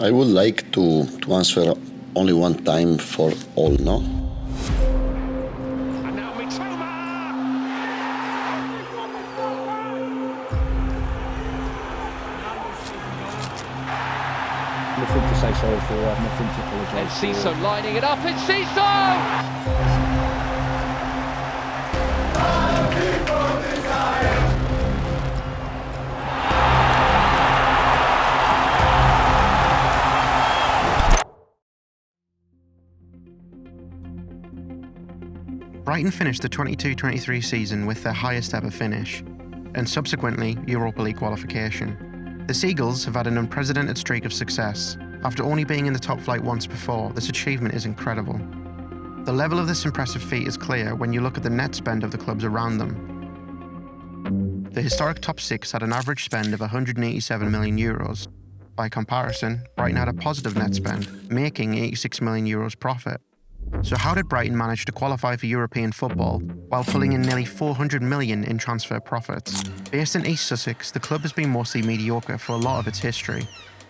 I would like to answer only one time for all, no? And now Mitoma! Nothing to say sorry for, nothing to apologise for. And Ciso lining it up, it's Ciso! Brighton finished the 22-23 season with their highest ever finish, and subsequently Europa League qualification. The Seagulls have had an unprecedented streak of success. After only being in the top flight once before, this achievement is incredible. The level of this impressive feat is clear when you look at the net spend of the clubs around them. The historic top six had an average spend of €187 million. By comparison, Brighton had a positive net spend, making €86 million profit. So how did Brighton manage to qualify for European football while pulling in nearly £400 million in transfer profits? Based in East Sussex, the club has been mostly mediocre for a lot of its history.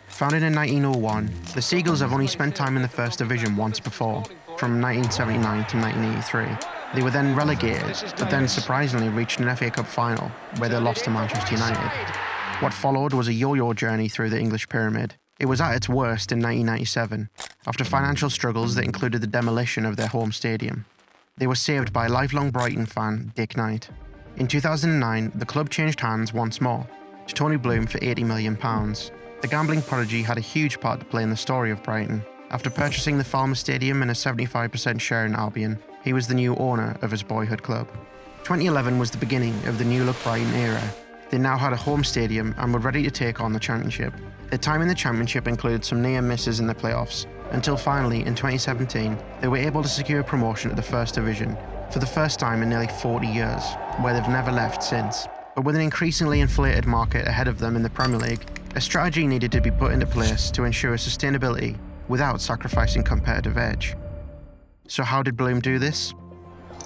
Founded in 1901, the Seagulls have only spent time in the First Division once before, from 1979 to 1983. They were then relegated, but then surprisingly reached an FA Cup final, where they lost to Manchester United. What followed was a yo-yo journey through the English pyramid. It was at its worst in 1997, after financial struggles that included the demolition of their home stadium. They were saved by lifelong Brighton fan Dick Knight. In 2009, the club changed hands once more, to Tony Bloom for £80 million. The gambling prodigy had a huge part to play in the story of Brighton. After purchasing the Falmer Stadium and a 75% share in Albion, he was the new owner of his boyhood club. 2011 was the beginning of the new look Brighton era. They now had a home stadium and were ready to take on the Championship. Their time in the Championship included some near misses in the playoffs, until finally, in 2017, they were able to secure promotion to the First Division, for the first time in nearly 40 years, where they've never left since. But with an increasingly inflated market ahead of them in the Premier League, a strategy needed to be put into place to ensure sustainability without sacrificing competitive edge. So how did Bloom do this?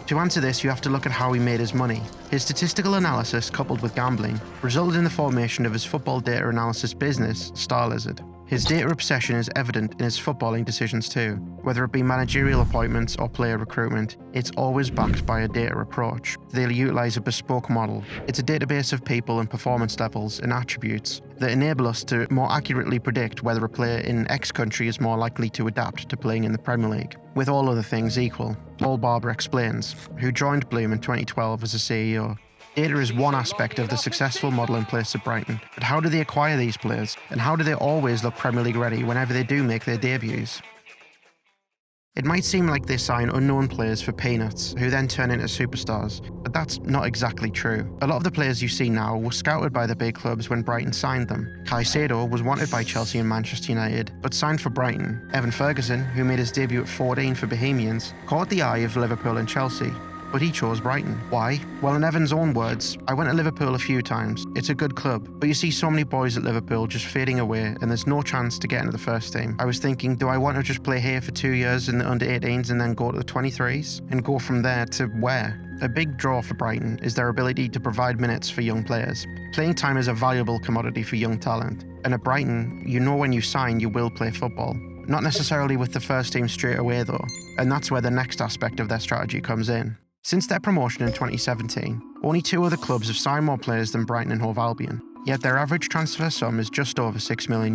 To answer this, you have to look at how he made his money. His statistical analysis, coupled with gambling, resulted in the formation of his football data analysis business, Star Lizard. His data obsession is evident in his footballing decisions too. Whether it be managerial appointments or player recruitment, it's always backed by a data approach. They'll utilise a bespoke model. It's a database of people and performance levels and attributes that enable us to more accurately predict whether a player in X country is more likely to adapt to playing in the Premier League. With all other things equal, Paul Barber explains, who joined Bloom in 2012 as a CEO. Data is one aspect of the successful model in place at Brighton, but how do they acquire these players? And how do they always look Premier League ready whenever they do make their debuts? It might seem like they sign unknown players for peanuts, who then turn into superstars, but that's not exactly true. A lot of the players you see now were scouted by the big clubs when Brighton signed them. Caicedo was wanted by Chelsea and Manchester United, but signed for Brighton. Evan Ferguson, who made his debut at 14 for Bohemians, caught the eye of Liverpool and Chelsea. But he chose Brighton. Why? Well, in Evan's own words, I went to Liverpool a few times. It's a good club, but you see so many boys at Liverpool just fading away and there's no chance to get into the first team. I was thinking, do I want to just play here for 2 years in the under-18s and then go to the 23s? And go from there to where? A big draw for Brighton is their ability to provide minutes for young players. Playing time is a valuable commodity for young talent. And at Brighton, you know when you sign you will play football. Not necessarily with the first team straight away though. And that's where the next aspect of their strategy comes in. Since their promotion in 2017, only 2 other clubs have signed more players than Brighton and Hove Albion, yet their average transfer sum is just over €6 million,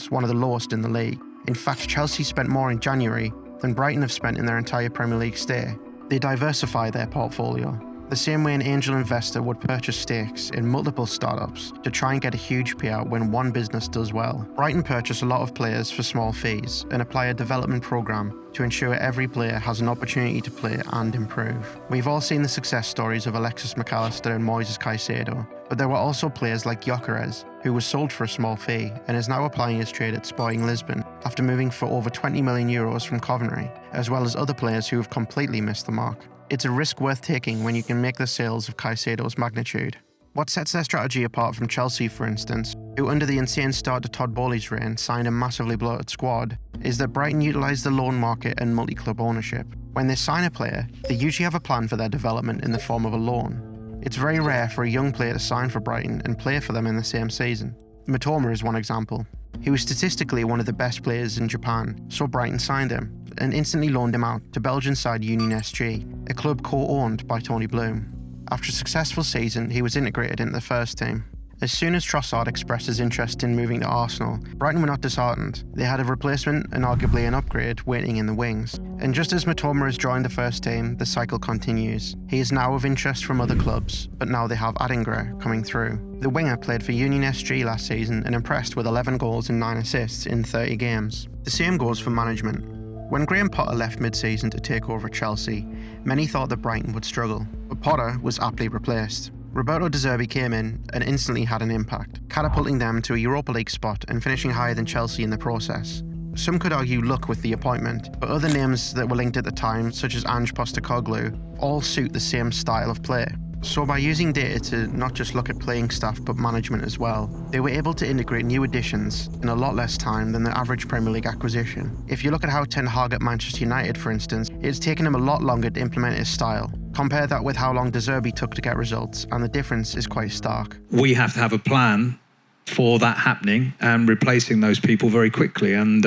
one of the lowest in the league. In fact, Chelsea spent more in January than Brighton have spent in their entire Premier League stay. They diversify their portfolio, the same way an angel investor would purchase stakes in multiple startups to try and get a huge payout when one business does well. Brighton purchase a lot of players for small fees and apply a development program to ensure every player has an opportunity to play and improve. We've all seen the success stories of Alexis McAllister and Moises Caicedo, but there were also players like Gyökeres, who was sold for a small fee and is now applying his trade at Sporting Lisbon after moving for over €20 million from Coventry, as well as other players who have completely missed the mark. It's a risk worth taking when you can make the sales of Caicedo's magnitude. What sets their strategy apart from Chelsea, for instance, who under the insane start to Todd Bowley's reign signed a massively bloated squad, is that Brighton utilised the loan market and multi-club ownership. When they sign a player, they usually have a plan for their development in the form of a loan. It's very rare for a young player to sign for Brighton and play for them in the same season. Mitoma is one example. He was statistically one of the best players in Japan, so Brighton signed him and instantly loaned him out to Belgian side Union SG, a club co-owned by Tony Bloom. After a successful season, he was integrated into the first team. As soon as Trossard expressed his interest in moving to Arsenal, Brighton were not disheartened. They had a replacement and arguably an upgrade waiting in the wings. And just as Mitoma has joined the first team, the cycle continues. He is now of interest from other clubs, but now they have Adingra coming through. The winger played for Union SG last season and impressed with 11 goals and 9 assists in 30 games. The same goes for management. When Graham Potter left mid-season to take over at Chelsea, many thought that Brighton would struggle, but Potter was aptly replaced. Roberto De Zerbi came in and instantly had an impact, catapulting them to a Europa League spot and finishing higher than Chelsea in the process. Some could argue luck with the appointment, but other names that were linked at the time, such as Ange Postecoglou, all suit the same style of play. So by using data to not just look at playing staff but management as well, they were able to integrate new additions in a lot less time than the average Premier League acquisition. If you look at how Ten Hag at Manchester United, for instance, it's taken him a lot longer to implement his style. Compare that with how long De Zerbi took to get results, and the difference is quite stark. We have to have a plan for that happening and replacing those people very quickly. And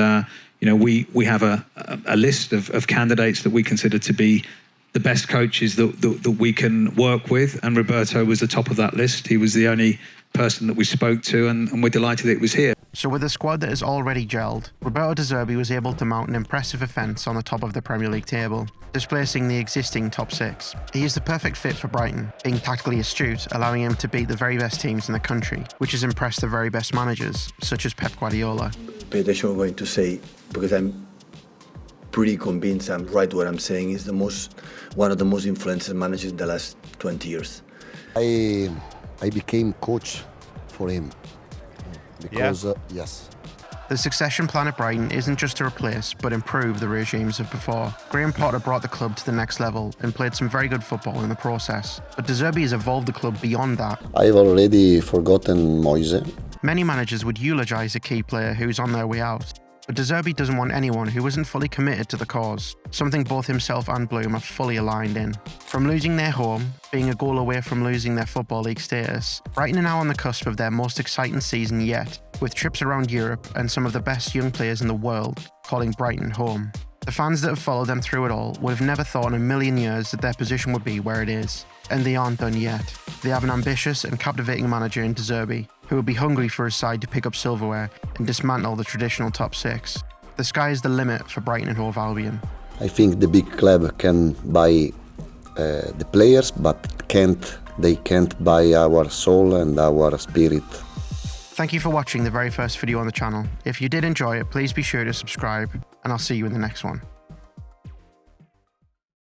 we have a list of candidates that we consider to be the best coaches that we can work with, and Roberto was the top of that list. He was the only person that we spoke to, and we're delighted that it was here. So with a squad that is already gelled, Roberto De Zerbi was able to mount an impressive offence on the top of the Premier League table, displacing the existing top 6. He is the perfect fit for Brighton, being tactically astute, allowing him to beat the very best teams in the country, which has impressed the very best managers, such as Pep Guardiola. Pay attention what I'm going to say, because I'm pretty convinced I'm right what I'm saying. Is one of the most influential managers in the last 20 years. I became coach for him because yes. The succession plan at Brighton isn't just to replace but improve the regimes of before. Graham Potter brought the club to the next level and played some very good football in the process, but De Zerbi has evolved the club beyond that. I've already forgotten Moise. Many managers would eulogise a key player who's on their way out, but De Zerbi doesn't want anyone who isn't fully committed to the cause, something both himself and Bloom are fully aligned in. From losing their home, being a goal away from losing their Football League status, Brighton are now on the cusp of their most exciting season yet, with trips around Europe and some of the best young players in the world calling Brighton home. The fans that have followed them through it all would have never thought in a million years that their position would be where it is. And they aren't done yet. They have an ambitious and captivating manager in De Zerbi, who will be hungry for his side to pick up silverware and dismantle the traditional top 6. The sky is the limit for Brighton and Hove Albion. I think the big club can buy the players, but they can't buy our soul and our spirit. Thank you for watching the very first video on the channel. If you did enjoy it, please be sure to subscribe, and I'll see you in the next one.